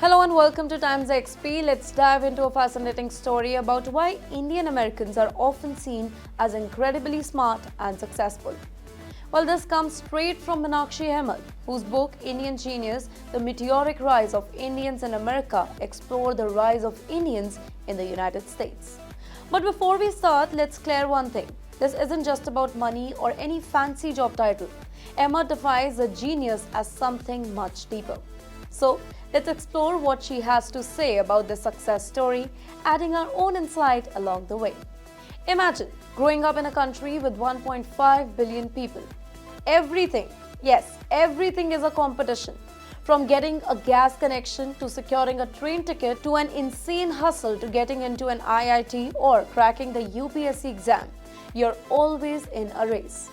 Hello and welcome to TimesXP. Let's dive into a fascinating story about why Indian Americans are often seen as incredibly smart and successful. Well, this comes straight from Meenakshi Ahamed, whose book Indian Genius, The Meteoric Rise of Indians in America explored the rise of Indians in the United States. But before we start, let's clear one thing. This isn't just about money or any fancy job title. Ahamed defines a genius as something much deeper. So, let's explore what she has to say about this success story, adding our own insight along the way. Imagine growing up in a country with 1.5 billion people. Everything, yes, everything is a competition. From getting a gas connection to securing a train ticket to an insane hustle to getting into an IIT or cracking the UPSC exam, you're always in a race.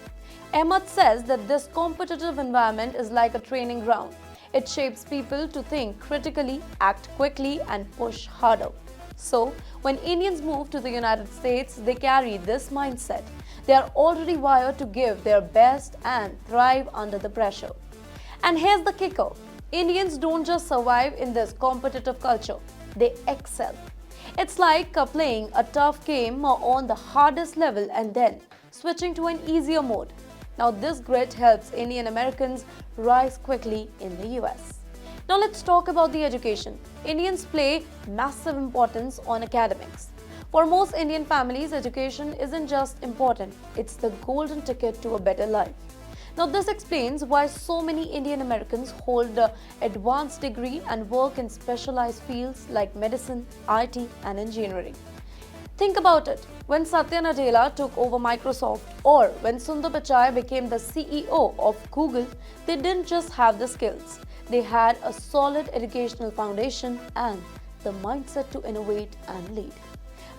Ahamed says that this competitive environment is like a training ground. It shapes people to think critically, act quickly, and push harder. So, when Indians move to the United States, they carry this mindset. They are already wired to give their best and thrive under the pressure. And here's the kicker. Indians don't just survive in this competitive culture, they excel. It's like playing a tough game on the hardest level and then switching to an easier mode. Now, this grit helps Indian Americans rise quickly in the US. Now, let's talk about the education. Indians play massive importance on academics. For most Indian families, education isn't just important, it's the golden ticket to a better life. Now, this explains why so many Indian Americans hold an advanced degree and work in specialized fields like medicine, IT, and engineering. Think about it. When Satya Nadella took over Microsoft or when Sundar Pichai became the CEO of Google, they didn't just have the skills. They had a solid educational foundation and the mindset to innovate and lead.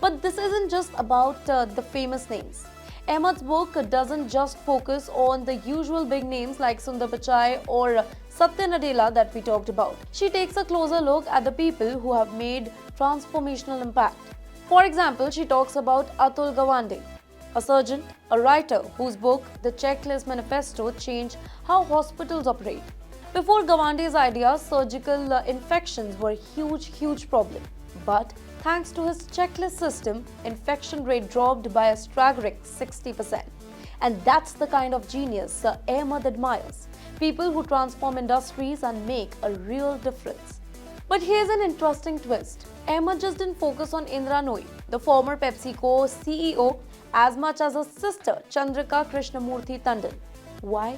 But this isn't just about the famous names. Ahmed's book doesn't just focus on the usual big names like Sundar Pichai or Satya Nadella that we talked about. She takes a closer look at the people who have made transformational impact. For example, she talks about Atul Gawande, a surgeon, a writer whose book, The Checklist Manifesto, changed how hospitals operate. Before Gawande's ideas, surgical infections were a huge problem. But thanks to his checklist system, infection rate dropped by a staggering 60%. And that's the kind of genius Ahamed admires. People who transform industries and make a real difference. But here's an interesting twist. Ahamed just didn't focus on Indra Nooyi, the former PepsiCo CEO, as much as her sister Chandrika Krishnamurthy Tandon. Why?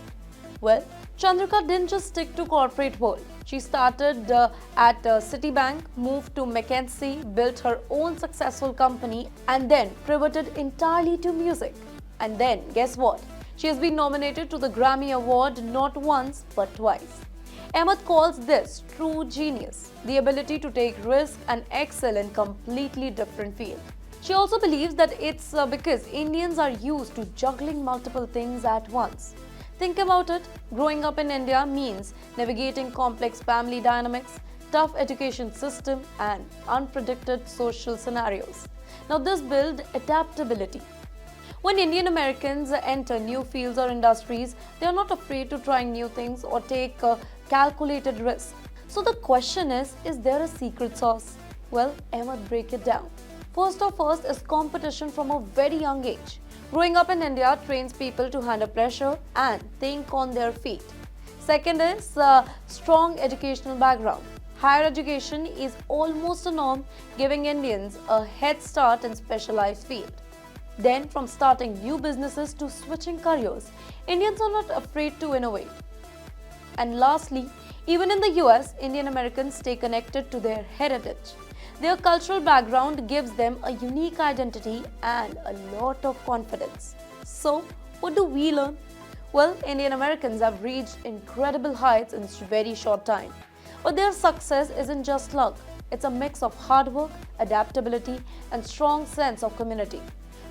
Well, Chandrika didn't just stick to corporate world. She started at Citibank, moved to McKinsey, built her own successful company, and then pivoted entirely to music. And then, guess what? She has been nominated to the Grammy Award not once but twice. Ahamed calls this true genius, the ability to take risks and excel in completely different fields. She also believes that it's because Indians are used to juggling multiple things at once. Think about it, growing up in India means navigating complex family dynamics, tough education system, and unpredicted social scenarios. Now, this builds adaptability. When Indian Americans enter new fields or industries, they are not afraid to try new things or take calculated risks. So the question is there a secret sauce? Well, Ahamed break it down. First is competition from a very young age. Growing up in India trains people to handle pressure and think on their feet. Second is strong educational background. Higher education is almost a norm, giving Indians a head start in specialized field. Then, from starting new businesses to switching careers, Indians are not afraid to innovate. And lastly, even in the US, Indian Americans stay connected to their heritage. Their cultural background gives them a unique identity and a lot of confidence. So, what do we learn? Well, Indian Americans have reached incredible heights in a very short time. But their success isn't just luck. It's a mix of hard work, adaptability, and strong sense of community.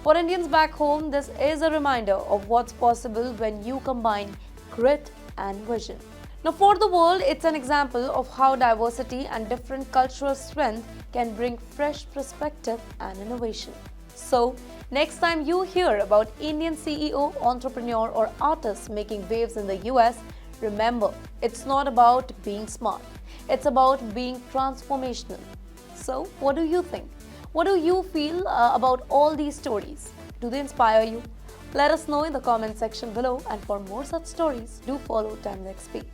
For Indians back home, this is a reminder of what's possible when you combine grit and vision. Now, for the world, it's an example of how diversity and different cultural strength can bring fresh perspective and innovation. So, next time you hear about Indian CEO, entrepreneur, or artist making waves in the US, remember, it's not about being smart. It's about being transformational. So, what do you think? What do you feel about all these stories? Do they inspire you? Let us know in the comment section below, and for more such stories, do follow TimesXP.